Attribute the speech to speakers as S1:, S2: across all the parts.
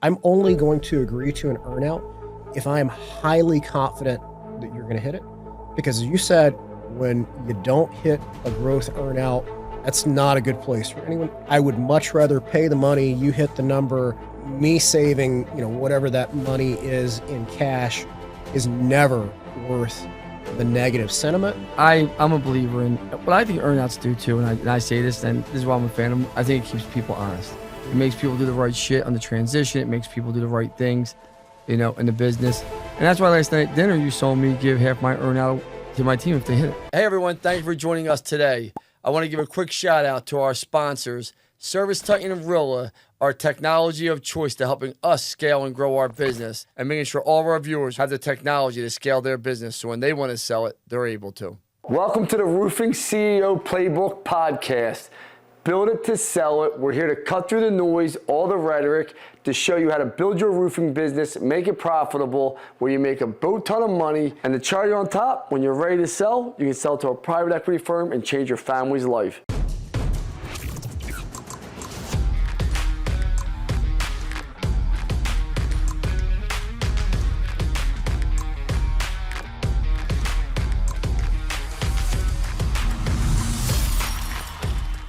S1: I'm only going to agree to an earnout if I am highly confident that you're going to hit it. Because as you said, when you don't hit a growth earnout, that's not a good place for anyone. I would much rather pay the money, you hit the number, me saving, whatever that money is in cash is never worth the negative sentiment.
S2: I'm a believer in what I think earnouts do too, and I say this, and this is why I'm a fan of them. I think it keeps people honest. It makes people do the right shit on the transition. It makes people do the right things, in the business. And that's why last night at dinner you saw me give half my earnout to my team if they hit it. Hey everyone, thank you for joining us today. I want to give a quick shout out to our sponsors, Service Titan and Rilla, our technology of choice to helping us scale and grow our business and making sure all of our viewers have the technology to scale their business so when they want to sell it, they're able to. Welcome to the Roofing CEO Playbook podcast. Build it to sell it. We're here to cut through the noise, all the rhetoric, to show you how to build your roofing business, make it profitable, where you make a boat ton of money, and the cherry on top, when you're ready to sell, you can sell to a private equity firm and change your family's life.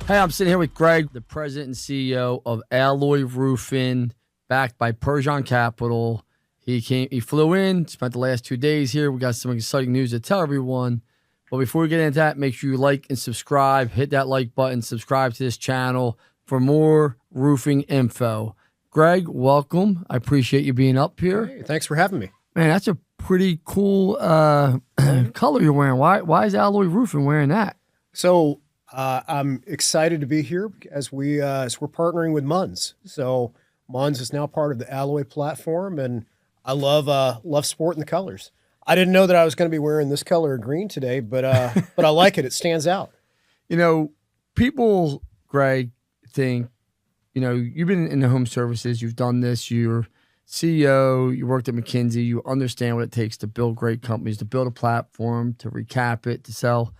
S2: Hey, I'm sitting here with Greg, the president and CEO of Alloy Roofing, backed by Persian Capital. He flew in, spent the last 2 days here. We got some exciting news to tell everyone. But before we get into that, make sure you like and subscribe. Hit that like button, subscribe to this channel for more roofing info. Greg, welcome. I appreciate you being up here.
S1: Hey, thanks for having me.
S2: Man, that's a pretty cool color you're wearing. Why is Alloy Roofing wearing that?
S1: So I'm excited to be here as we're partnering with Munns. So Munns is now part of the Alloy platform, and I love sporting the colors. I didn't know that I was going to be wearing this color of green today, but I like it. It stands out.
S2: People, Greg, think, you've been in the home services. You've done this. You're CEO. You worked at McKinsey. You understand what it takes to build great companies, to build a platform, to recap it, to sell.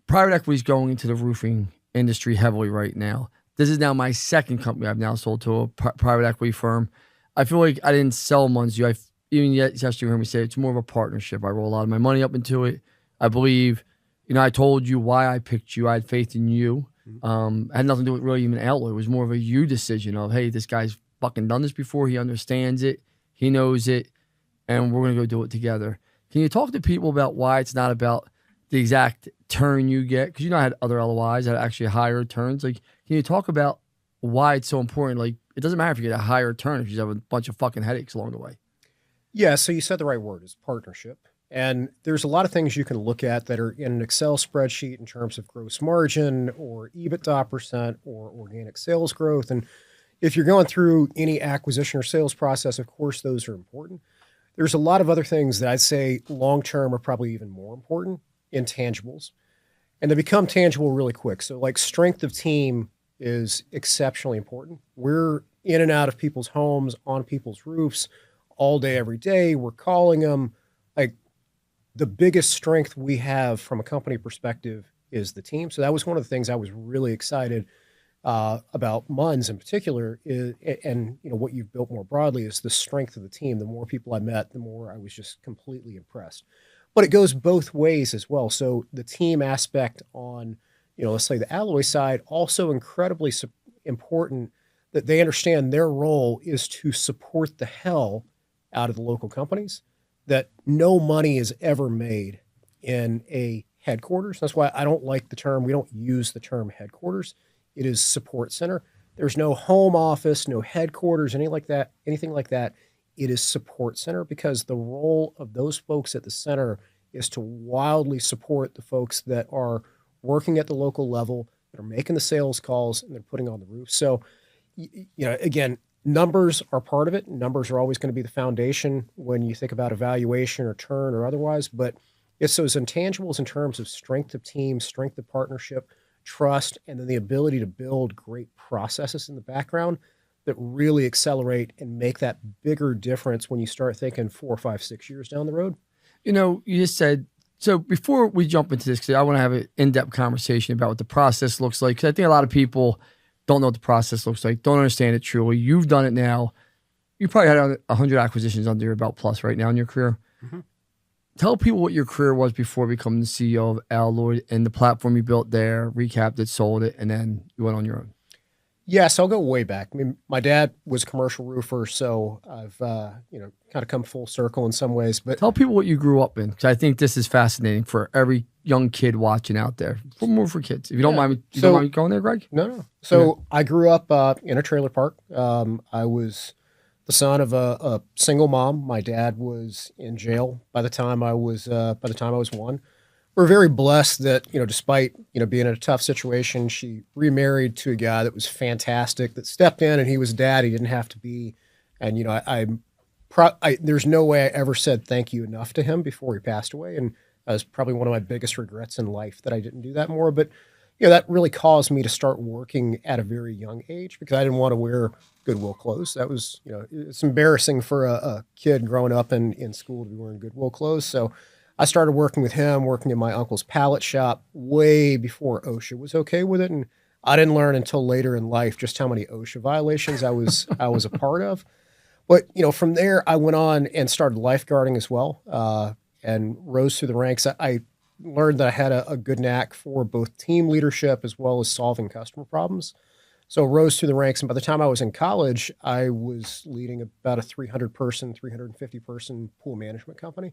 S2: Private equity is going into the roofing industry heavily right now. This is now my second company I've now sold to a private equity firm. I feel like I didn't sell Munns to you. Even yesterday you heard me say it's more of a partnership. I roll a lot of my money up into it. I believe, I told you why I picked you. I had faith in you. Had nothing to do with really even Alloy. It was more of a you decision of, hey, this guy's fucking done this before. He understands it. He knows it. And we're going to go do it together. Can you talk to people about why it's not about the exact turn you get? Because I had other LOIs that actually higher turns. Can you talk about why it's so important? It doesn't matter if you get a higher turn if you just have a bunch of fucking headaches along the way.
S1: Yeah, so you said the right word, is partnership. And there's a lot of things you can look at that are in an Excel spreadsheet in terms of gross margin or EBITDA percent or organic sales growth. And if you're going through any acquisition or sales process, of course, those are important. There's a lot of other things that I'd say long-term are probably even more important. Intangibles, and they become tangible really quick. So strength of team is exceptionally important. We're in and out of people's homes, on people's roofs all day, every day. We're calling them. The biggest strength we have from a company perspective is the team. So that was one of the things I was really excited about Munns in particular and what you've built more broadly is the strength of the team. The more people I met, the more I was just completely impressed. But it goes both ways as well. So the team aspect on, let's say the Alloy side, also incredibly important that they understand their role is to support the hell out of the local companies, that no money is ever made in a headquarters. That's why I don't like the term, we don't use the term headquarters. It is support center. There's no home office, no headquarters, anything like that. It is support center because the role of those folks at the center is to wildly support the folks that are working at the local level, that are making the sales calls, and they're putting on the roof. So, again, numbers are part of it. Numbers are always going to be the foundation when you think about evaluation or turn or otherwise, but it's those intangibles in terms of strength of team, strength of partnership, trust, and then the ability to build great processes in the background that really accelerate and make that bigger difference when you start thinking 4, 5, 6 years down the road.
S2: You just said, so before we jump into this, because I want to have an in-depth conversation about what the process looks like, because I think a lot of people don't know what the process looks like, don't understand it truly. You've done it now. You probably had 100 acquisitions under your belt plus right now in your career.
S1: Mm-hmm.
S2: Tell people what your career was before becoming the CEO of Alloy and the platform you built there, recapped it, sold it, and then you went on your own.
S1: Yes, I'll go way back. I mean, my dad was a commercial roofer, so I've kind of come full circle in some ways. But
S2: Tell people what you grew up in, because I think this is fascinating for every young kid watching out there. More for kids. If you don't mind me, don't mind me going there, Greg?
S1: No. So I grew up in a trailer park. I was the son of a single mom. My dad was in jail by the time I was one. We're very blessed that, despite, being in a tough situation, she remarried to a guy that was fantastic, that stepped in, and he was dad. He didn't have to be. And, there's no way I ever said thank you enough to him before he passed away. And that was probably one of my biggest regrets in life, that I didn't do that more. But, that really caused me to start working at a very young age, because I didn't want to wear Goodwill clothes. That was, it's embarrassing for a kid growing up in school to be wearing Goodwill clothes. So I started working with him, working in my uncle's pallet shop way before OSHA was okay with it. And I didn't learn until later in life just how many OSHA violations I was a part of. But, from there, I went on and started lifeguarding as well, and rose through the ranks. I learned that I had a good knack for both team leadership as well as solving customer problems. So rose through the ranks. And by the time I was in college, I was leading about a 300-person, 350-person pool management company.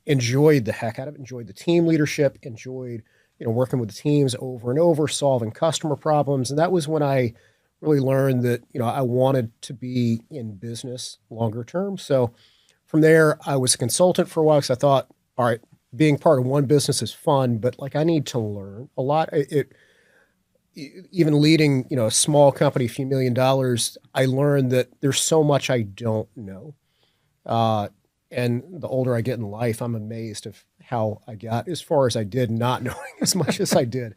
S1: Enjoyed the heck out of it, enjoyed the team leadership, enjoyed, working with the teams over and over, solving customer problems. And that was when I really learned that, I wanted to be in business longer term. So from there, I was a consultant for a while, because I thought, all right, being part of one business is fun, but I need to learn a lot. Even leading, a small company, a few $1 million, I learned that there's so much I don't know. And the older I get in life, I'm amazed of how I got as far as I did, not knowing as much as I did.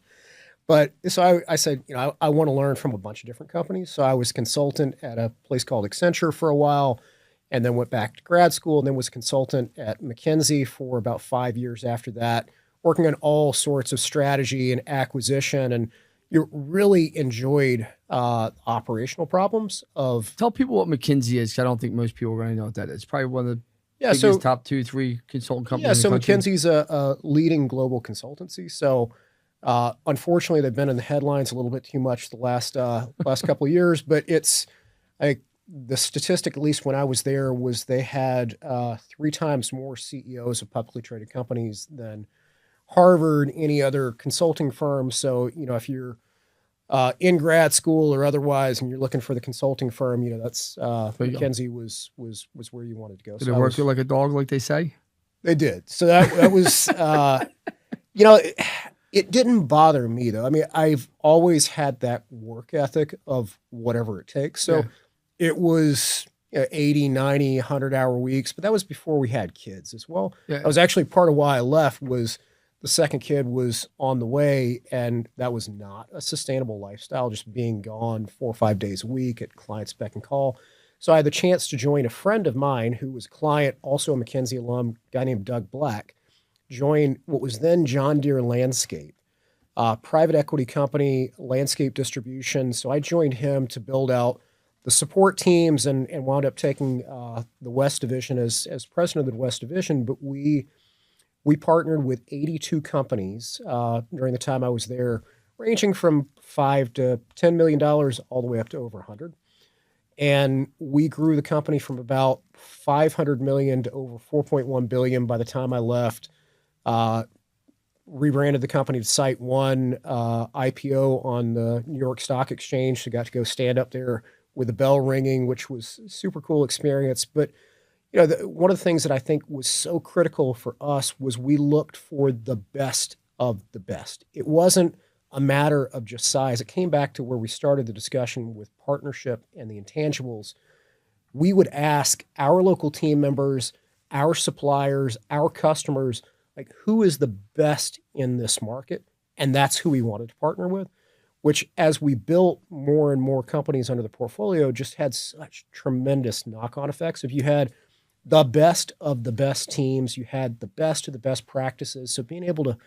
S1: But so I said, I want to learn from a bunch of different companies. So I was consultant at a place called Accenture for a while, and then went back to grad school, and then was consultant at McKinsey for about 5 years after that, working on all sorts of strategy and acquisition. And you really enjoyed operational problems of.
S2: Tell people what McKinsey is, 'cause I don't think most people really know what that is. Probably one of the biggest top 2-3 consultant companies.
S1: Yeah,
S2: in the
S1: so
S2: country.
S1: McKinsey's a leading global consultancy. So unfortunately, they've been in the headlines a little bit too much the last couple of years. But it's the statistic, at least when I was there, was they had 3 times more CEOs of publicly traded companies than Harvard, any other consulting firm. So, if you're in grad school or otherwise, and you're looking for the consulting firm, that's McKinsey was where you wanted to go.
S2: Did
S1: So
S2: it work you like a dog, like they say?
S1: They did. So that was, it didn't bother me though. I mean, I've always had that work ethic of whatever it takes. So it was 80, 90, 100-hour weeks, but that was before we had kids as well.
S2: Yeah.
S1: That was actually part of why I left. Was the second kid was on the way, and that was not a sustainable lifestyle, just being gone 4 or 5 days a week at clients' beck and call. So I had the chance to join a friend of mine who was a client, also a McKinsey alum, a guy named Doug Black, join what was then John Deere Landscape, private equity company, landscape distribution. So I joined him to build out the support teams, and wound up taking the West Division as president of the West Division. But we partnered with 82 companies during the time I was there, ranging from $5 to $10 million all the way up to over 100. And we grew the company from about 500 million to over 4.1 billion by the time I left. Rebranded the company to Site One, IPO on the New York Stock Exchange. So got to go stand up there with the bell ringing, which was a super cool experience. But one of the things that I think was so critical for us was we looked for the best of the best. It wasn't a matter of just size. It came back to where we started the discussion with partnership and the intangibles. We would ask our local team members, our suppliers, our customers, who is the best in this market? And that's who we wanted to partner with, which as we built more and more companies under the portfolio, just had such tremendous knock-on effects. If you had the best of the best teams, you had the best of the best practices. So being able to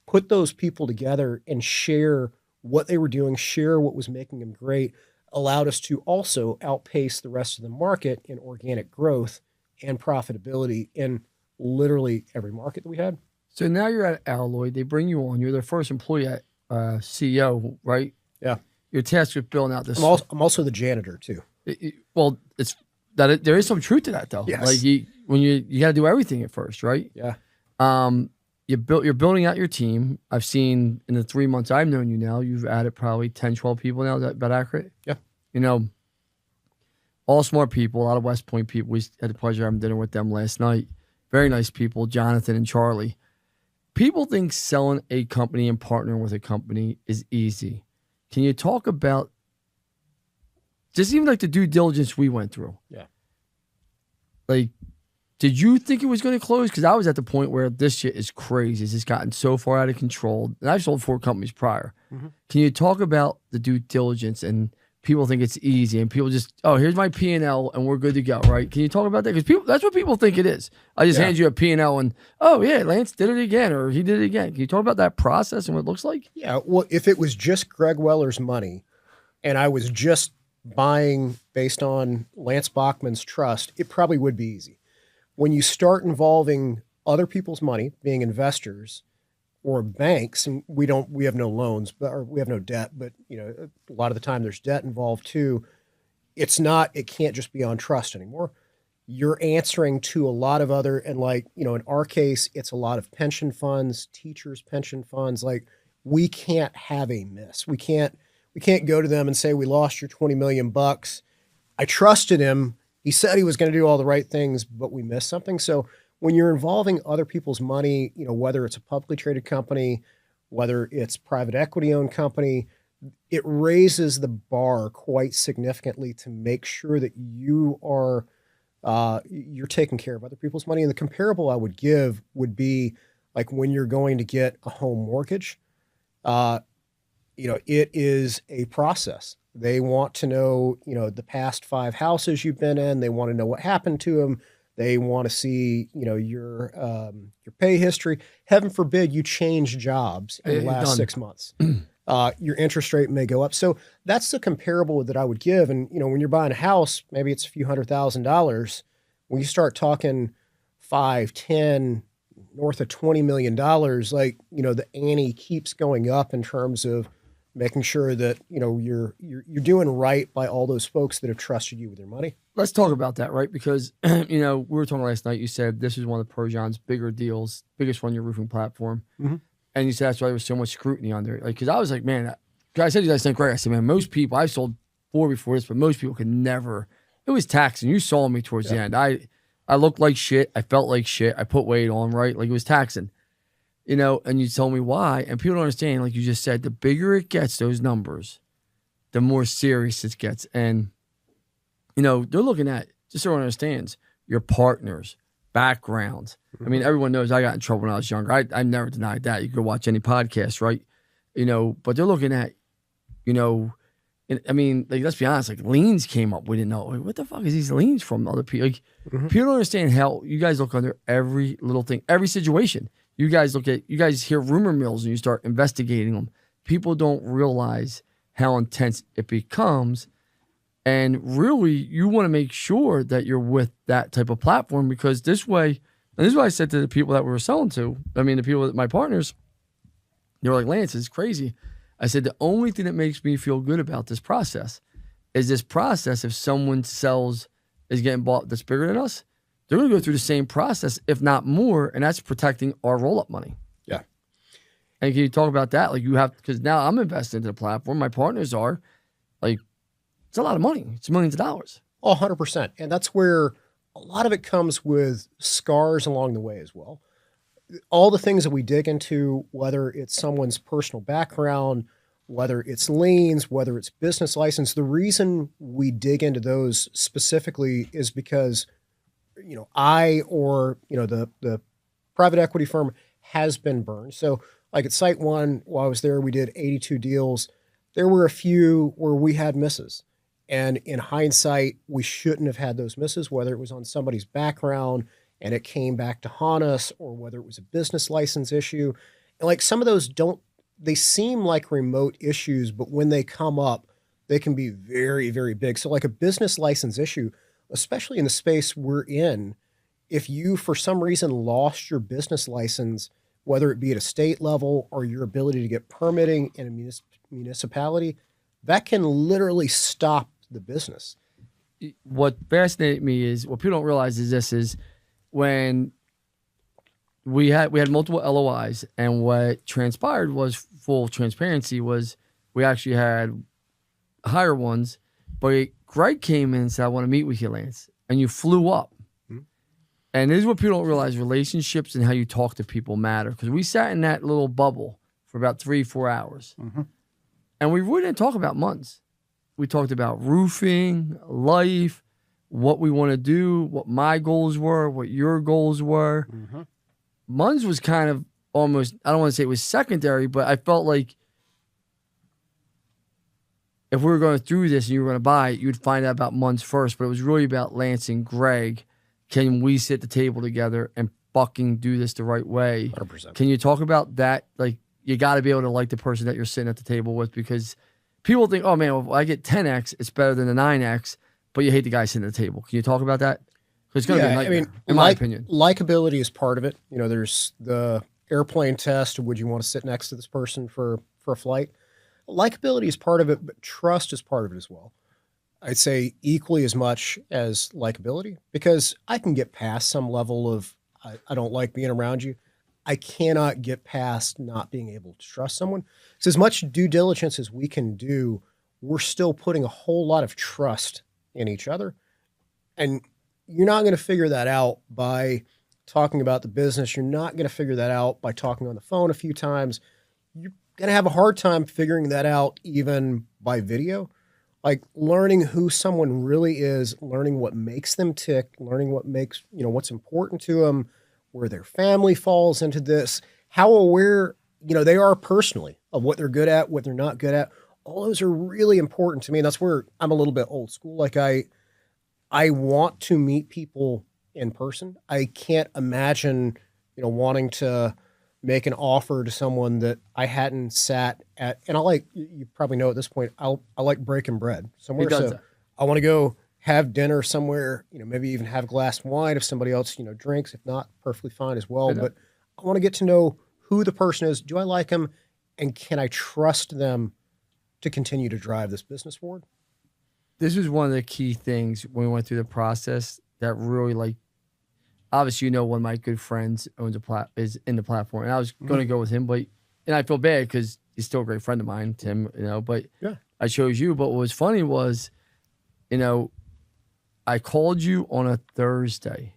S1: put those people together and share what they were doing, share what was making them great, allowed us to also outpace the rest of the market in organic growth and profitability in literally every market that we had.
S2: So now you're at Alloy. They bring you on. You're their first employee at CEO, right?
S1: Yeah.
S2: You're tasked with building out this.
S1: I'm also the janitor too.
S2: Well, it's that there is some truth to that though.
S1: Yes.
S2: Like you got to do everything at first, right?
S1: Yeah.
S2: You're building out your team. I've seen in the 3 months I've known you now, you've added probably 10, 12 people now. Is that about accurate?
S1: Yeah.
S2: You know, all smart people, a lot of West Point people. We had the pleasure of having dinner with them last night. Very nice people, Jonathan and Charlie. People think selling a company and partnering with a company is easy. Can you talk about just even like the due diligence we went through?
S1: Yeah.
S2: Like, did you think it was going to close? Because I was at the point where this shit is crazy. It's just gotten so far out of control. And I've sold 4 companies prior. Mm-hmm. Can you talk about the due diligence? And people think it's easy, and people just, oh, here's my P&L, and we're good to go, right? Can you talk about that? Because that's what people think it is. I just hand you a P&L, and, oh, yeah, Lance did it again, or he did it again. Can you talk about that process and what it looks like?
S1: Yeah, well, if it was just Greg Weller's money, and I was just buying based on Lance Bachmann's trust, it probably would be easy. When you start involving other people's money, being investors or banks, and we have no loans, or we have no debt, but a lot of the time there's debt involved too. It can't just be on trust anymore. You're answering to a lot of other, and in our case, it's a lot of pension funds, teachers' pension funds. Like, we can't have a miss. We can't go to them and say, we lost your $20 million. I trusted him. He said he was going to do all the right things, but we missed something. So when you're involving other people's money, whether it's a publicly traded company, whether it's private equity owned company, it raises the bar quite significantly to make sure that you are you're taking care of other people's money. And the comparable I would give would be like when you're going to get a home mortgage. It is a process. They want to know, the past 5 houses you've been in. They want to know what happened to them. They want to see, your pay history. Heaven forbid you change jobs in the last 6 months. Your interest rate may go up. So that's the comparable that I wowould give. And, when you're buying a house, maybe it's a few $100,000. When you start talking 5, 10, north of $20 million, the ante keeps going up in terms of making sure that, you're doing right by all those folks that have trusted you with their money.
S2: Let's talk about that, right? Because, we were talking last night. You said this is one of Perjon's bigger deals, biggest one on your roofing platform. Mm-hmm. And you said that's why there was so much scrutiny on there. Because I was like, man, I said to you last night, Greg, I said, man, most people, I've sold 4 before this, but most people could never. It was taxing. You saw me towards the end. I looked like shit. I felt like shit. I put weight on, right? Like, it was taxing. And you told me why. And people don't understand, like you just said, the bigger it gets, those numbers, the more serious it gets. And, they're looking at, just so everyone understands, your partners, backgrounds. Mm-hmm. I mean, everyone knows I got in trouble when I was younger. I never denied that. You could watch any podcast, right? But they're looking at, let's be honest, like liens came up. We didn't know. Like, what the fuck is these liens from other people? Like, people don't understand how you guys look under every little thing, every situation. You guys hear rumor mills and you start investigating them. People don't realize how intense it becomes. And really, you want to make sure that you're with that type of platform, because this way, and this is what I said to the people that we were selling to, the people that my partners, they were like, Lance, it's crazy. I said, the only thing that makes me feel good about this process is if someone is getting bought that's bigger than us, they're going to go through the same process, if not more, and that's protecting our roll-up money.
S1: Yeah.
S2: And can you talk about that? Like, you have, because now I'm invested into the platform. My partners are, like, it's a lot of money. It's millions of dollars.
S1: Oh, 100%. And that's where a lot of it comes with scars along the way as well. All the things that we dig into, whether it's someone's personal background, whether it's liens, whether it's business license, the reason we dig into those specifically is because I or the private equity firm has been burned. So like at Site One, while I was there, we did 82 deals. There were a few where we had misses. And in hindsight, we shouldn't have had those misses, whether it was on somebody's background and it came back to haunt us, or whether it was a business license issue. And like some of those don't they seem like remote issues, but when they come up, they can be very, very big. So like a business license issue, especially in the space we're in, if you for some reason lost your business license, whether it be at a state level or your ability to get permitting in a municipality, that can literally stop the business.
S2: What fascinated me is what people don't realize is this is when we had multiple LOIs, and what transpired was full transparency was we actually had higher ones, but Greg came in and said, I want to meet with you, Lance. And you flew up.
S1: Mhm.
S2: And this is what people don't realize, relationships and how you talk to people matter. Because we sat in that little bubble for about 3-4 hours.
S1: Mm-hmm.
S2: And we really didn't talk about months. We talked about roofing, life, what we want to do, what my goals were, what your goals were.
S1: Mm-hmm.
S2: Munz was kind of almost, I don't want to say it was secondary, but I felt like if we were going through this and you were going to buy it, you'd find out about Munz first. But it was really about Lance and Greg. Can we sit at the table together and fucking do this the right way?
S1: 100%.
S2: Can you talk about that? Like, you got to be able to like the person that you're sitting at the table with, because people think, oh man, if I get 10X, it's better than the 9X, but you hate the guy sitting at the table. Can you talk about that? Because it's going to be a nightmare, in my opinion.
S1: Likability is part of it. You know, there's the airplane test. Would you want to sit next to this person for a flight? Likability is part of it, but trust is part of it as well. I'd say equally as much as likability, because I can get past some level of, I don't like being around you. I cannot get past not being able to trust someone. So as much due diligence as we can do, we're still putting a whole lot of trust in each other. And you're not going to figure that out by talking about the business. You're not going to figure that out by talking on the phone a few times. You're going to have a hard time figuring that out even by video. Like learning who someone really is, learning what makes them tick, learning what makes, what's important to them, where their family falls into this, how aware, they are personally of what they're good at, what they're not good at. All those are really important to me. And that's where I'm a little bit old school. Like I want to meet people in person. I can't imagine, wanting to make an offer to someone that I hadn't sat at. And you probably know at this point, I like breaking bread somewhere. So I want to go have dinner somewhere, maybe even have a glass of wine if somebody else, drinks. If not, perfectly fine as well. But I want to get to know who the person is. Do I like them? And can I trust them to continue to drive this business forward?
S2: This was one of the key things when we went through the process that really, obviously, one of my good friends is in the platform, and I was going to go with him, and I feel bad because he's still a great friend of mine, Tim, but
S1: yeah.
S2: I chose you. But what was funny was, I called you on a Thursday.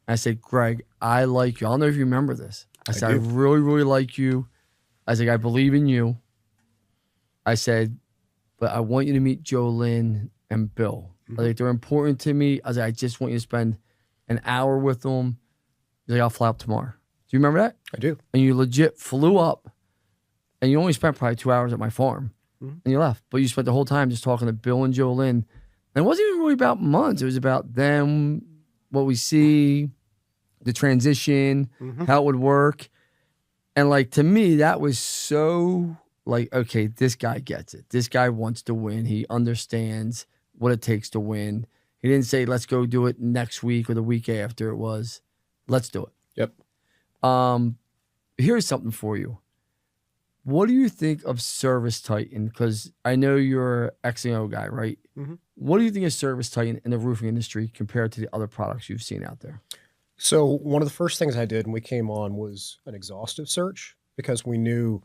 S2: I said, Greg, I like you. I don't know if you remember this. I said, I really, really like you. I said, I believe in you. I said, but I want you to meet Jolynn and Bill.
S1: Mm-hmm.
S2: They're important to me. I said, I just want you to spend an hour with them. He's like, I'll fly up tomorrow. Do you remember that?
S1: I do.
S2: And you legit flew up, and you only spent probably 2 hours at my farm, and you left. But you spent the whole time just talking to Bill and Jolynn. And it wasn't even really about months. It was about them, what we see, the transition, how it would work. And to me, that was so okay, this guy gets it. This guy wants to win. He understands what it takes to win. He didn't say, let's go do it next week or the week after. It was, let's do it.
S1: Yep.
S2: Here's something for you. What do you think of Service Titan? Because I know you're an X&O guy, right?
S1: Mm-hmm.
S2: What do you think of Service Titan in the roofing industry compared to the other products you've seen out there?
S1: So one of the first things I did when we came on was an exhaustive search, because we knew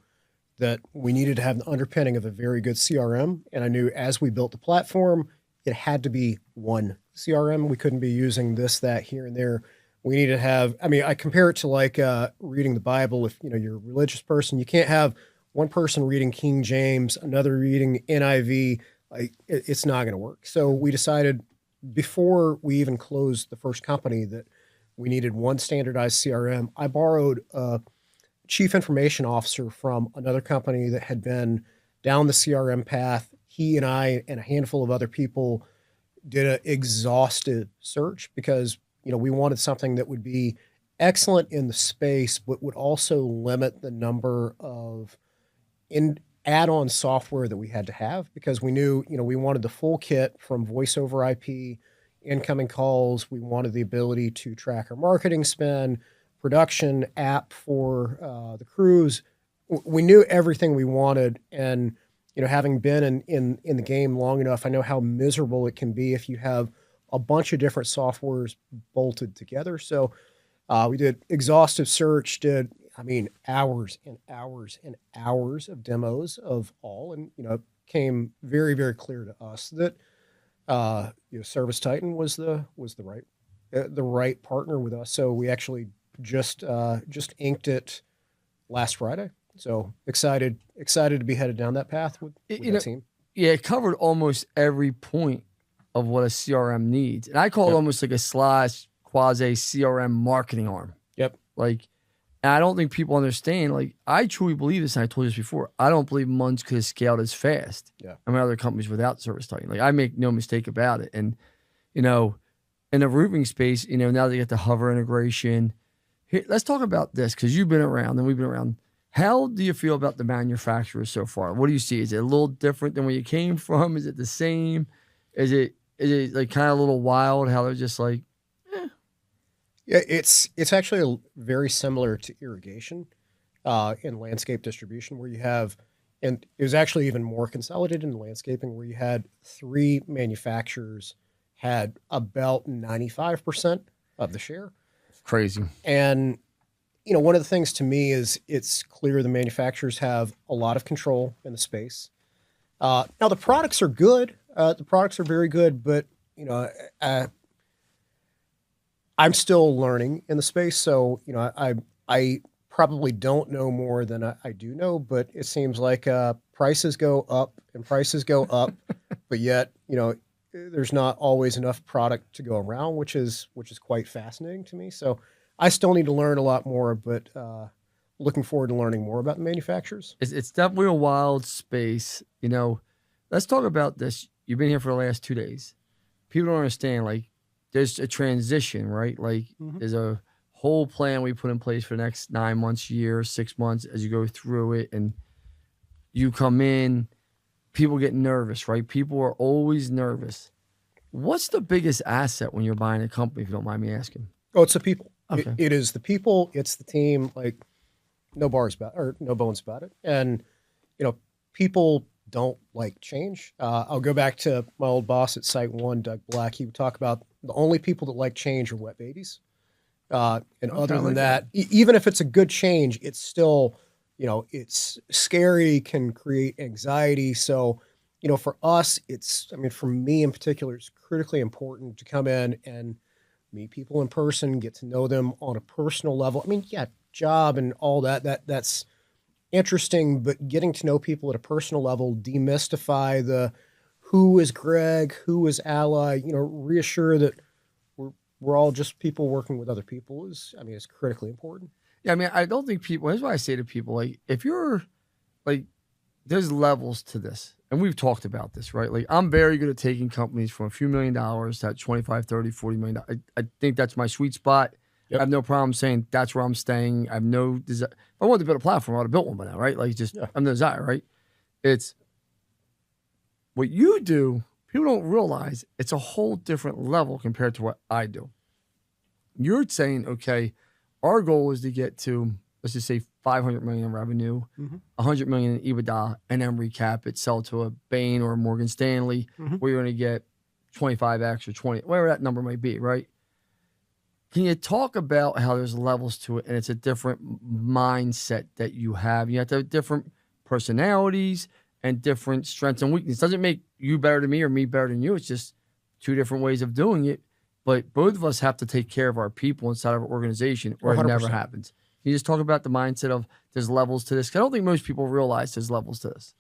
S1: that we needed to have the underpinning of a very good CRM. And I knew as we built the platform, it had to be one CRM. We couldn't be using this, that, here, and there. We needed to have, I compare it to reading the Bible. If you're a religious person, you can't have one person reading King James, another reading NIV. It's not going to work. So we decided before we even closed the first company that we needed one standardized CRM. I borrowed a chief information officer from another company that had been down the CRM path. He and I and a handful of other people did an exhaustive search because, we wanted something that would be excellent in the space, but would also limit the number of in add-on software that we had to have because we knew, we wanted the full kit from voice over IP, incoming calls. We wanted the ability to track our marketing spend, production app for the crews. We knew everything we wanted, and having been in the game long enough, I know how miserable it can be if you have a bunch of different softwares bolted together. So we did exhaustive search, hours and hours and hours of demos of all, and it came very, very clear to us that Service Titan was the right partner with us. So we actually just inked it last Friday. So excited to be headed down that path with that team.
S2: Yeah, it covered almost every point of what a CRM needs, and I call it almost like a / quasi CRM marketing arm.
S1: Yep.
S2: And I don't think people understand. I truly believe this, and I told you this before. I don't believe Munns could have scaled as fast.
S1: Yeah.
S2: I mean, other companies without Service Titan. I make no mistake about it. And in the roofing space, now they get the hover integration. Here, let's talk about this because you've been around and we've been around. How do you feel about the manufacturers so far? What do you see? Is it a little different than where you came from? Is it the same? Is it kind of a little wild how they're just like,
S1: Yeah, it's actually very similar to irrigation in landscape distribution, where you have, and it was actually even more consolidated in landscaping, where you had 3 manufacturers had about 95% of the share.
S2: crazy?
S1: And one of the things to me is it's clear the manufacturers have a lot of control in the space. Now the products are good. The products are very good, but I'm still learning in the space, so I probably don't know more than I do know. But it seems like prices go up and prices go up, but yet there's not always enough product to go around, which is quite fascinating to me. So I still need to learn a lot more, but looking forward to learning more about the manufacturers.
S2: It's definitely a wild space. Let's talk about this. You've been here for the last 2 days. People don't understand. There's a transition, right? There's a whole plan we put in place for the next 9 months, year, 6 months as you go through it. And you come in, people get nervous, right? People are always nervous. What's the biggest asset when you're buying a company, if you don't mind me asking?
S1: Oh, it's the people.
S2: Okay.
S1: It is the people. It's the team. No bones about it. And people don't like change. I'll go back to my old boss at Site One, Doug Black. He would talk about the only people that like change are wet babies. And other than that, even if it's a good change, it's still, it's scary, can create anxiety. So, for us, for me in particular, it's critically important to come in and meet people in person, get to know them on a personal level. Job and all that's interesting, but getting to know people at a personal level, demystify the who is Greg, who is Ally, reassure that we're all just people working with other people is critically important.
S2: Yeah, I don't think people, here's what I say to people, if you're, there's levels to this, and we've talked about this, right? I'm very good at taking companies from a few $1 million to that 25, 30, $40 million. I think that's my sweet spot. Yep. I have no problem saying that's where I'm staying. I have no desire. If I wanted to build a platform, I would have built one by now, right? I'm the desire, right? It's what you do, people don't realize it's a whole different level compared to what I do. You're saying, okay, our goal is to get to, let's just say 500 million in revenue, 100 million in EBITDA, and then recap it, sell to a Bain or a Morgan Stanley, where you're going to get 25x or 20, whatever that number might be, right? Can you talk about how there's levels to it and it's a different mindset that you have? You have to have different personalities and different strengths and weaknesses. It doesn't make you better than me or me better than you. It's just 2 different ways of doing it. But both of us have to take care of our people inside of our organization or 100%. It never happens. Can you just talk about the mindset of there's levels to this? 'Cause I don't think most people realize there's levels to this.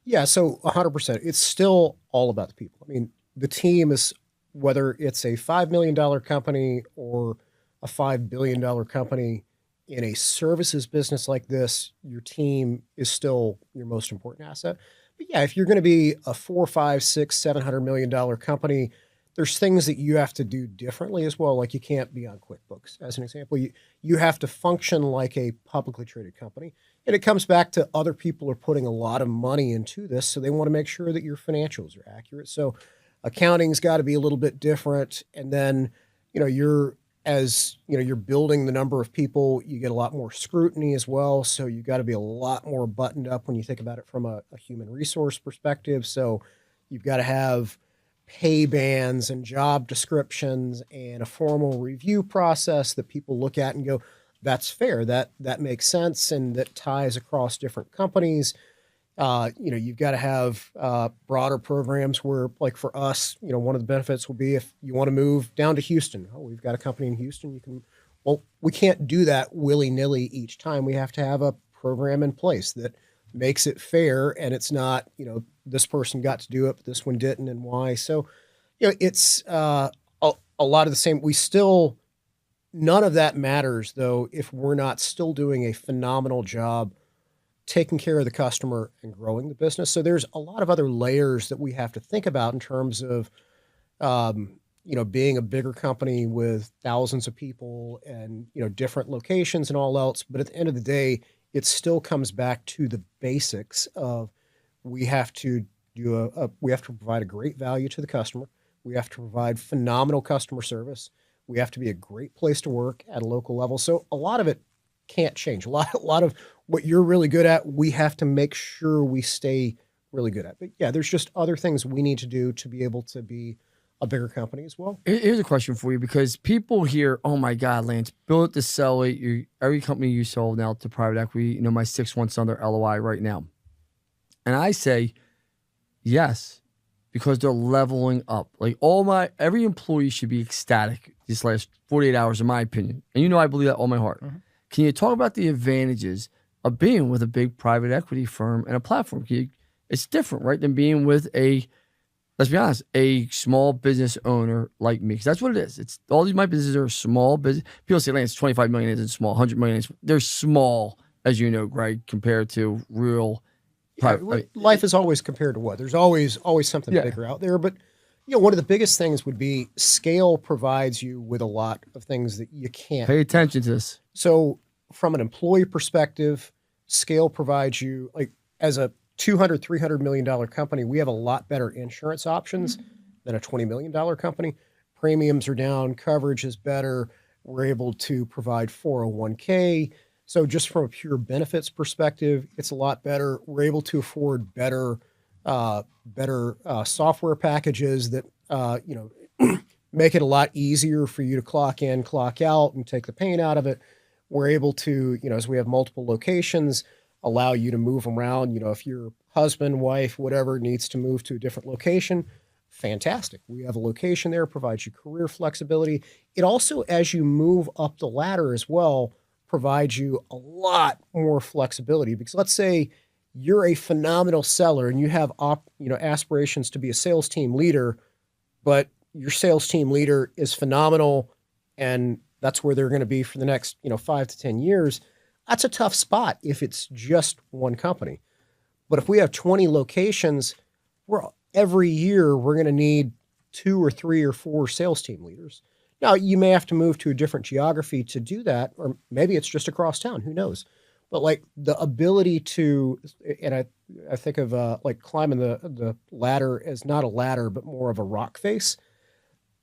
S1: Yeah, so 100%. It's still all about the people. The team is, whether it's a $5 million company or a $5 billion company, in a services business like this, your team is still your most important asset. But yeah, if you're going to be a $400, $500, $600, $700 million company, there's things that you have to do differently as well. Like you can't be on QuickBooks, as an example. You have to function like a publicly traded company. And it comes back to other people are putting a lot of money into this, so they want to make sure that your financials are accurate. So accounting's got to be a little bit different. And then, you're building the number of people, you get a lot more scrutiny as well. So you got to be a lot more buttoned up when you think about it from a human resource perspective. So you've got to have pay bands and job descriptions and a formal review process that people look at and go, that's fair. That makes sense, and that ties across different companies. You've got to have broader programs where, like for us, one of the benefits will be if you want to move down to Houston. Oh, we've got a company in Houston. You can. Well, we can't do that willy nilly each time. We have to have a program in place that makes it fair, and it's not, this person got to do it, but this one didn't, and why. So, it's a lot of the same. None of that matters though if we're not still doing a phenomenal job taking care of the customer and growing the business. So there's a lot of other layers that we have to think about in terms of, being a bigger company with thousands of people and, different locations and all else. But at the end of the day, it still comes back to the basics of we have to we have to provide a great value to the customer. We have to provide phenomenal customer service. We have to be a great place to work at a local level. So a lot of it can't change. A lot of what you're really good at, we have to make sure we stay really good at. But yeah, there's just other things we need to do to be able to be a bigger company as well.
S2: Here's a question for you, because people hear, oh my God, Lance, build it to sell it. Every company you sold now to private equity, my 6 months under LOI right now. And I say, yes, because they're leveling up. Like every employee should be ecstatic these last 48 hours, in my opinion. And I believe that all my heart. Mm-hmm. Can you talk about the advantages of being with a big private equity firm and a platform? It's different, right, than being with let's be honest, a small business owner like me. Because that's what it is. It's all my businesses are small business. People say, Lance, 25 million isn't small, 100 million is. They're small, as you know, Greg, compared to real private.
S1: Life is always compared to what? There's always something bigger out there. But one of the biggest things would be scale provides you with a lot of things that you can't.
S2: Pay attention to this.
S1: So from an employee perspective, scale provides you, like as a $200, $300 million company, we have a lot better insurance options than a $20 million company. Premiums are down, coverage is better. We're able to provide 401k. So just from a pure benefits perspective, it's a lot better. We're able to afford better software packages that, make it a lot easier for you to clock in, clock out, and take the pain out of it. We're able to, as we have multiple locations, allow you to move around. If your husband, wife, whatever needs to move to a different location, fantastic. We have a location there, provides you career flexibility. It also, as you move up the ladder as well, provides you a lot more flexibility. Because let's say you're a phenomenal seller and you have aspirations to be a sales team leader, but your sales team leader is phenomenal and that's where they're going to be for the next 5 to 10 years. That's a tough spot if it's just one company. But if we have 20 locations, every year we're going to need 2 or 3 or 4 sales team leaders. Now, you may have to move to a different geography to do that, or maybe it's just across town. Who knows? But like the ability to, and I think of like climbing the ladder as not a ladder, but more of a rock face.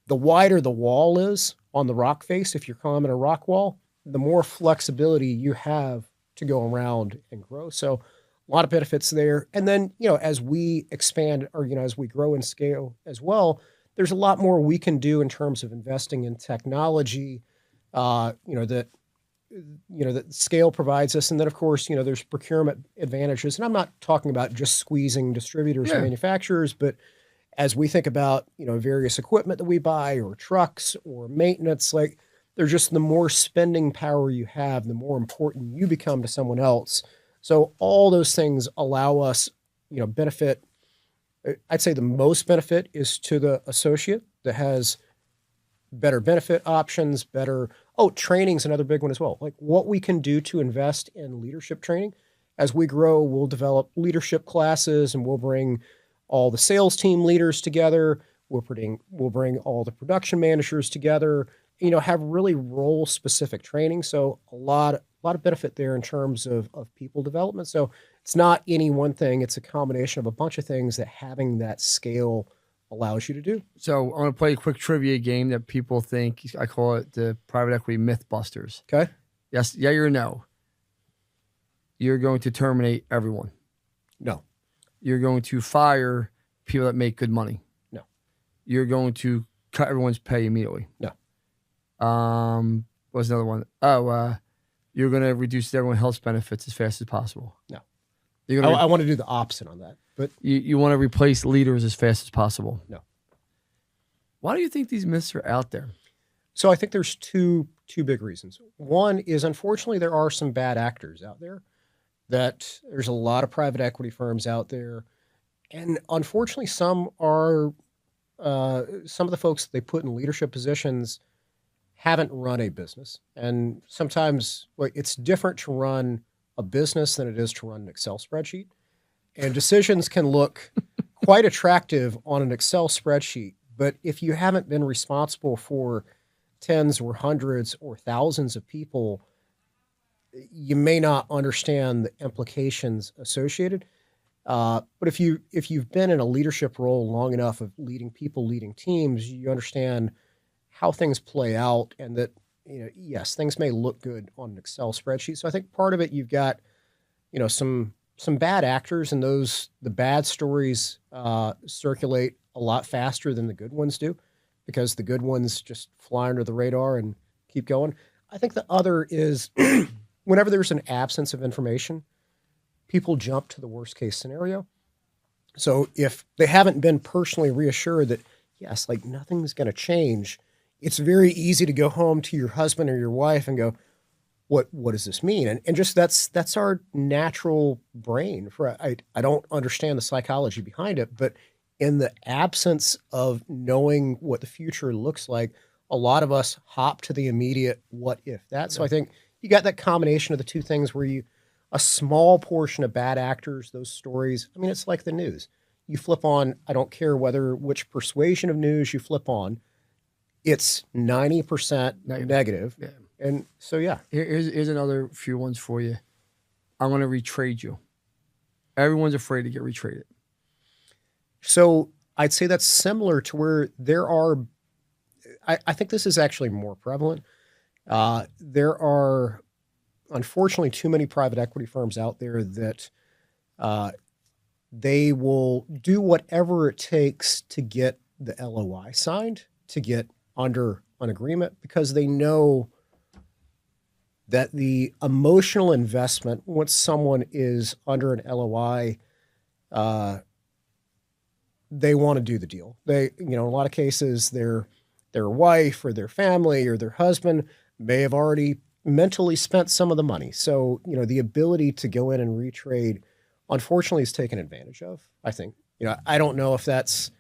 S1: The wider the wall is on the rock face, if you're climbing a rock wall, the more flexibility you have to go around and grow. So a lot of benefits there. And then, as we expand or, as we grow and scale as well, there's a lot more we can do in terms of investing in technology, that scale provides us. And then, of course, there's procurement advantages. And I'm not talking about just squeezing distributors or manufacturers, but as we think about, various equipment that we buy or trucks or maintenance, like they're just the more spending power you have, the more important you become to someone else. So all those things allow us, benefit. I'd say the most benefit is to the associate that has better benefit options, training's another big one as well. Like what we can do to invest in leadership training. As we grow, we'll develop leadership classes and we'll bring all the sales team leaders together. We'll bring all the production managers together. Have really role specific training. So a lot of benefit there in terms of people development. So it's not any one thing. It's a combination of a bunch of things that having that scale allows you to do.
S2: So I'm going to play a quick trivia game that people think, I call it the private equity Mythbusters.
S1: Okay.
S2: Yes, yeah or no? You're going to terminate everyone.
S1: No.
S2: You're going to fire people that make good money.
S1: No.
S2: You're going to cut everyone's pay immediately.
S1: No.
S2: What's another one? Oh, you're going to reduce everyone's health benefits as fast as possible.
S1: No.
S2: I
S1: want to do the opposite on that, but
S2: you want to replace leaders as fast as possible.
S1: No.
S2: Why do you think these myths are out there?
S1: So I think there's two big reasons. One is, unfortunately, there are some bad actors out there. That there's a lot of private equity firms out there, and unfortunately, some of the folks they put in leadership positions haven't run a business, and sometimes it's different to run a business than it is to run an Excel spreadsheet, and decisions can look quite attractive on an Excel spreadsheet, but if you haven't been responsible for tens or hundreds or thousands of people, you may not understand the implications associated. But if you've been in a leadership role long enough of leading people, leading teams, you understand how things play out, and that yes, things may look good on an Excel spreadsheet. So I think part of it, you've got some bad actors, and the bad stories circulate a lot faster than the good ones do, because the good ones just fly under the radar and keep going. I think the other is whenever there's an absence of information, people jump to the worst case scenario. So if they haven't been personally reassured that, yes, nothing's going to change, it's very easy to go home to your husband or your wife and go, what does this mean? And just that's our natural brain. I don't understand the psychology behind it, but in the absence of knowing what the future looks like, a lot of us hop to the immediate what if that. So I think you got that combination of the two things where a small portion of bad actors, those stories, it's like the news. You flip on, I don't care which persuasion of news you flip on, it's 90% negative.
S2: Yeah.
S1: And so, yeah.
S2: Here's another few ones for you. I'm going to retrade you. Everyone's afraid to get retraded.
S1: So I'd say that's similar to where there are, I think this is actually more prevalent. There are, unfortunately, too many private equity firms out there that they will do whatever it takes to get the LOI signed, to get under an agreement, because they know that the emotional investment, once someone is under an LOI, they want to do the deal. They, in a lot of cases, their wife or their family or their husband may have already mentally spent some of the money. So, the ability to go in and retrade, unfortunately, is taken advantage of, I think. I don't know if that's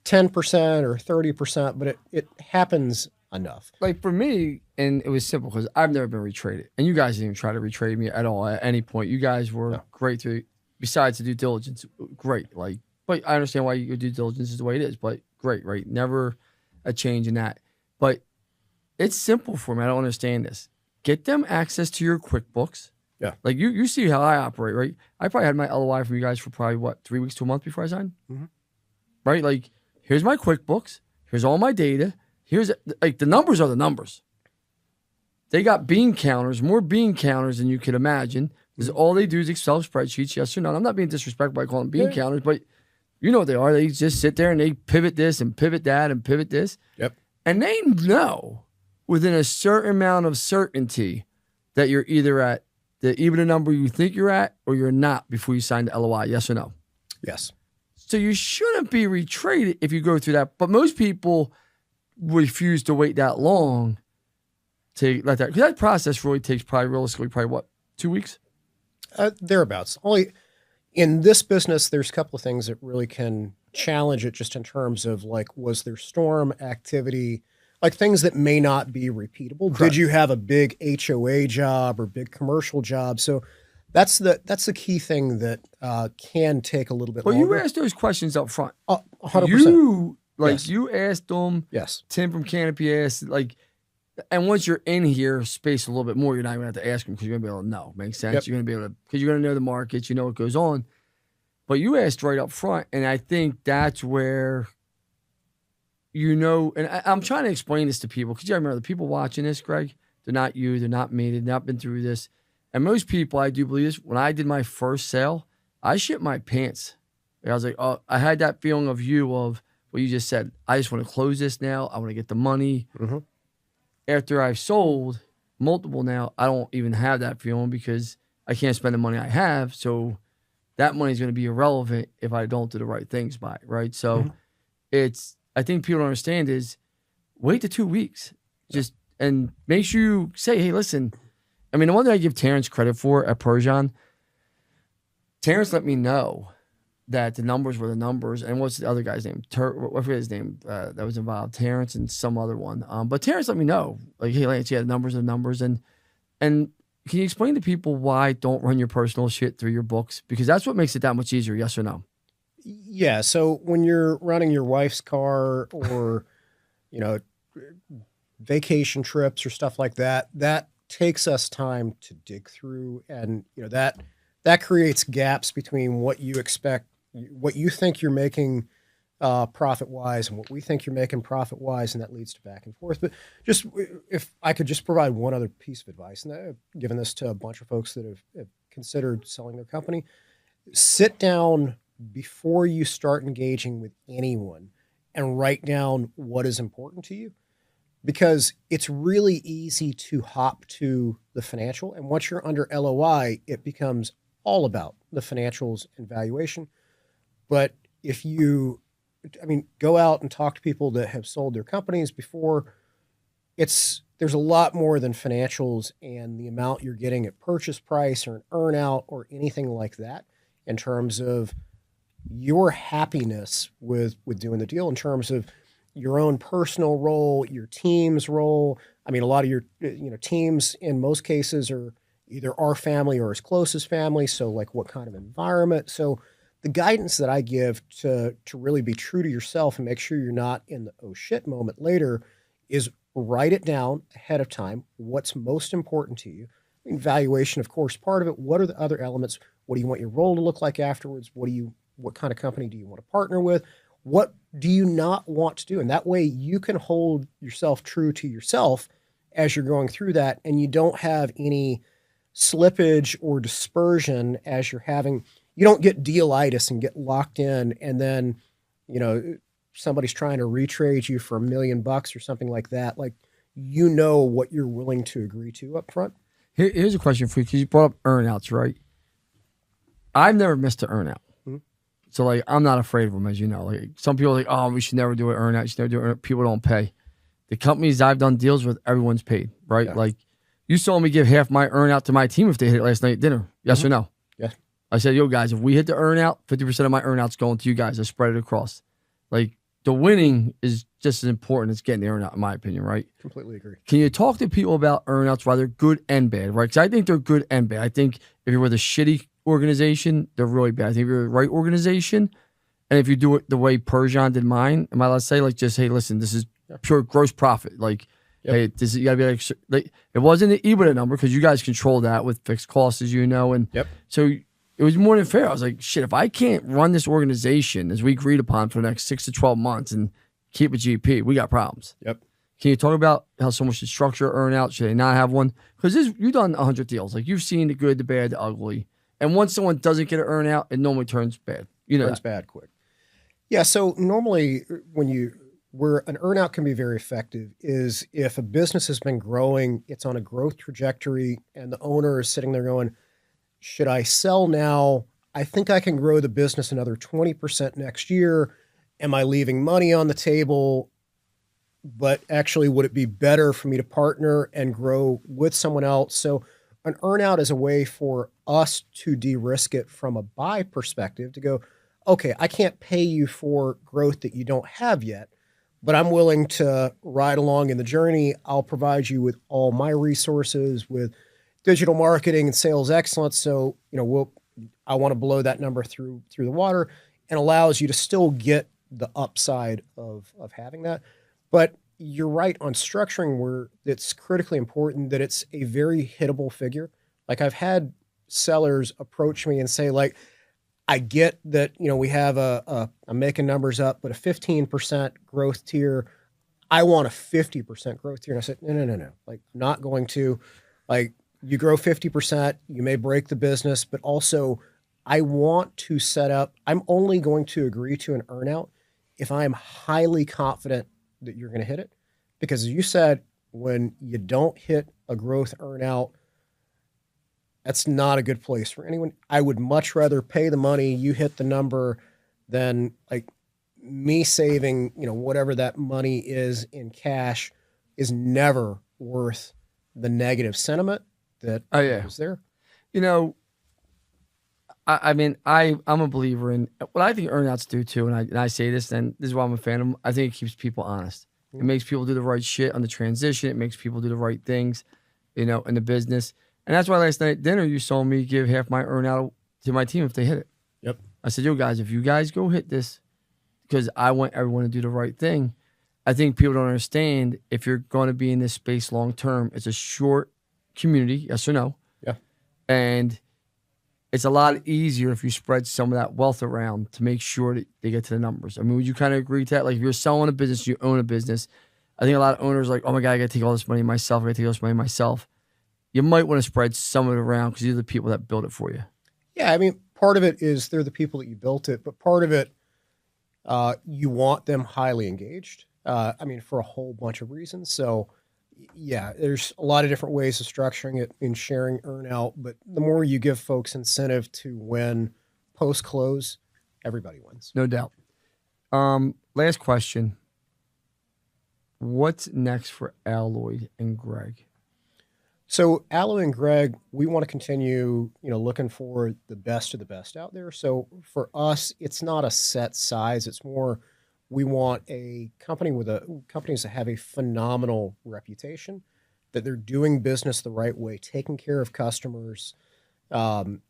S1: 10% or 30%, but it happens enough.
S2: For me, and it was simple because I've never been retraded. And you guys didn't even try to retrade me at all at any point. You guys were great through, besides the due diligence, great. But I understand why your due diligence is the way it is, but great, right? Never a change in that. But it's simple for me. I don't understand this. Get them access to your QuickBooks.
S1: Yeah.
S2: You see how I operate, right? I probably had my LOI from you guys for probably, 3 weeks to a month before I signed?
S1: Mm-hmm.
S2: Right? Here's my QuickBooks. Here's all my data. Here's, the numbers are the numbers. They got bean counters, more bean counters than you could imagine. Because all they do is Excel spreadsheets, yes or no. And I'm not being disrespectful by calling them bean counters, but you know what they are. They just sit there and they pivot this and pivot that and pivot this.
S1: Yep.
S2: And they know within a certain amount of certainty that you're either at the EBITDA number you think you're at or you're not before you sign the LOI, yes or no?
S1: Yes.
S2: So you shouldn't be retraded if you go through that. But most people refuse to wait that long to let that. Because that process really takes realistically, what, 2 weeks?
S1: Thereabouts. Only in this business, there's a couple of things that really can challenge it just in terms of was there storm activity, things that may not be repeatable.
S2: Correct.
S1: Did you have a big HOA job or big commercial job? So that's the key thing that can take a little bit longer.
S2: Well, you asked those questions up front.
S1: 100%.
S2: You Like
S1: Yes.
S2: you asked them,
S1: Yes.
S2: Tim from Canopy asked, like, and once you're in here, space a little bit more, you're not even going to have to ask them because you're going to be able to know. Makes sense?
S1: Yep.
S2: You're going to be able to, because you're going to know the markets, you know what goes on. But you asked right up front, and I think that's where, and I'm trying to explain this to people because you remember the people watching this, Greg, they're not you, they're not me, they've not been through this. And most people, I do believe this, when I did my first sale, I shit my pants. I was like, oh, I had that feeling of what you just said. I just want to close this now. I want to get the money.
S1: Mm-hmm.
S2: After I've sold multiple now, I don't even have that feeling because I can't spend the money I have. So that money is going to be irrelevant if I don't do the right things by it, right? So I think people don't understand is wait the 2 weeks. And make sure you say, hey, listen, I mean, the one that I give Terrence credit for at Persian, Terrence let me know that the numbers were the numbers. And what's the other guy's name? I forget his name that was involved. Terrence and some other one. But Terrence let me know, like, hey, Lance, yeah, the numbers are the numbers. And can you explain to people why don't run your personal shit through your books? Because that's what makes it that much easier, yes or no?
S1: Yeah. So when you're running your wife's car or, vacation trips or stuff like that, that takes us time to dig through. And, that creates gaps between what you expect, what you think you're making profit wise and what we think you're making profit wise. And that leads to back and forth. But just if I could just provide one other piece of advice, and I've given this to a bunch of folks that have considered selling their company, sit down before you start engaging with anyone and write down what is important to you, because it's really easy to hop to the financial. And once you're under LOI, it becomes all about the financials and valuation. But if you, go out and talk to people that have sold their companies before, there's a lot more than financials and the amount you're getting at purchase price or an earnout or anything like that in terms of your happiness with doing the deal, in terms of your own personal role, your team's role. I mean, a lot of your teams in most cases are either our family or as close as family. So like what kind of environment? So the guidance that I give to really be true to yourself and make sure you're not in the oh shit moment later is write it down ahead of time. What's most important to you? I mean, valuation, of course, part of it. What are the other elements? What do you want your role to look like afterwards? What kind of company do you want to partner with? What do you not want to do? And that way you can hold yourself true to yourself as you're going through that, and you don't have any slippage or dispersion as you're having, you don't get dealitis and get locked in, and then, somebody's trying to retrade you for $1 million or something like that. Like, what you're willing to agree to up front.
S2: Here's a question for you, because you brought up earnouts, right? I've never missed an earnout. So, like, I'm not afraid of them, as you know. Like, some people are like, oh, we should never do an earnout. You should never do an earnout. People don't pay. The companies I've done deals with, everyone's paid, right? Yeah. Like, you saw me give half my earnout to my team if they hit it last night at dinner. Yes or no?
S1: Yeah.
S2: I said, yo, guys, if we hit the earnout, 50% of my earnout's going to you guys. I spread it across. Like, the winning is just as important as getting the earnout, in my opinion, right?
S1: Completely agree.
S2: Can you talk to people about earnouts, why they're good and bad, right? Because I think they're good and bad. I think if you're with a shitty organization, they're really bad. I think if you're the right organization, and if you do it the way Persian did mine, am I allowed to say, like, just, hey, listen, this is pure gross profit. Like, hey, this is, you gotta be like, it wasn't the EBITDA number because you guys control that with fixed costs, as you know. And so it was more than fair. I was like, shit, if I can't run this organization as we agreed upon for the next 6 to 12 months and keep a GP, we got problems.
S1: Yep.
S2: Can you talk about how someone should structure earnout? Should they not have one? Because you've done 100 deals. Like, you've seen the good, the bad, the ugly. And once someone doesn't get an earnout, it normally turns bad.
S1: Turns bad quick. Yeah. So normally where an earnout can be very effective is if a business has been growing, it's on a growth trajectory, and the owner is sitting there going, should I sell now? I think I can grow the business another 20% next year. Am I leaving money on the table? But actually, would it be better for me to partner and grow with someone else? So an earnout is a way for us to de-risk it from a buy perspective, to go, okay, I can't pay you for growth that you don't have yet, but I'm willing to ride along in the journey. I'll provide you with all my resources, with digital marketing and sales excellence. So, I want to blow that number through the water, and allows you to still get the upside of having that. But you're right on structuring where it's critically important that it's a very hittable figure. Like I've had sellers approach me and say, like, I get that, we have I'm making numbers up, but a 15% growth tier, I want a 50% growth tier. And I said, no, no, no, no. Like, not going to, like, you grow 50%, you may break the business, but also I want to set up, I'm only going to agree to an earnout if I am highly confident that you're going to hit it. Because as you said, when you don't hit a growth earnout, that's not a good place for anyone. I would much rather pay the money, you hit the number, than like me saving, whatever that money is in cash is never worth the negative sentiment that is there.
S2: You know, I mean, I'm a believer in what I think earnouts do too, and I say this, and this is why I'm a fan of them. I think it keeps people honest. It makes people do the right shit on the transition. It makes people do the right things, in the business. And that's why last night at dinner you saw me give half my earnout to my team if they hit it.
S1: Yep.
S2: I said, yo guys, if you guys go hit this, because I want everyone to do the right thing. I think people don't understand if you're going to be in this space long term, it's a short community, yes or no?
S1: Yeah.
S2: And it's a lot easier if you spread some of that wealth around to make sure that they get to the numbers. I mean, would you kind of agree to that? Like if you're selling a business, you own a business. I think a lot of owners are like, oh my God, I got to take all this money myself. I got to take all this money myself. You might want to spread some of it around because these are the people that build it for you.
S1: Yeah, I mean, part of it is they're the people that you built it, but part of it, you want them highly engaged. I mean, for a whole bunch of reasons. So, yeah, there's a lot of different ways of structuring it in sharing earnout, but the more you give folks incentive to win post-close, everybody wins.
S2: No doubt. Last question. What's next for Al Lloyd and Greg?
S1: So Allo and Greg, we want to continue, looking for the best of the best out there. So for us, it's not a set size. It's more, we want a company companies that have a phenomenal reputation, that they're doing business the right way, taking care of customers, and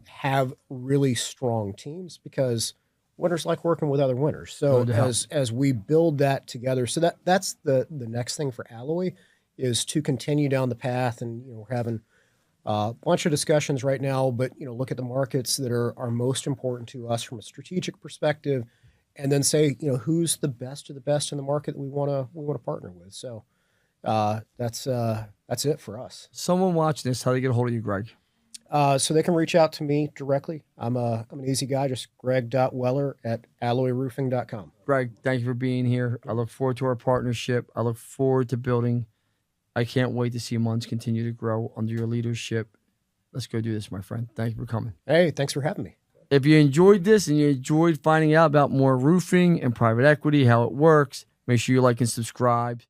S1: have really strong teams because winners like working with other winners. So as we build that together, so that's the next thing for Alloy is to continue down the path. And, we're having a bunch of discussions right now, but, look at the markets that are most important to us from a strategic perspective and then say, who's the best of the best in the market that we want to partner with. So that's it for us.
S2: Someone watching this, how do they get a hold of you, Greg?
S1: So they can reach out to me directly. I'm an easy guy, just greg.weller@alloyroofing.com.
S2: Greg, thank you for being here. I look forward to our partnership. I look forward to building. I can't wait to see Munns continue to grow under your leadership. Let's go do this, my friend. Thank you for coming.
S1: Hey, thanks for having me.
S2: If you enjoyed this and you enjoyed finding out about more roofing and private equity, how it works, make sure you like and subscribe.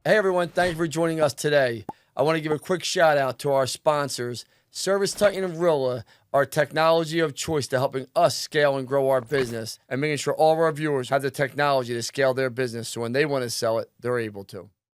S2: Hey, everyone. Thank you for joining us today. I want to give a quick shout out to our sponsors, Service Titan and Rilla, our technology of choice to helping us scale and grow our business and making sure all of our viewers have the technology to scale their business so when they want to sell it, they're able to.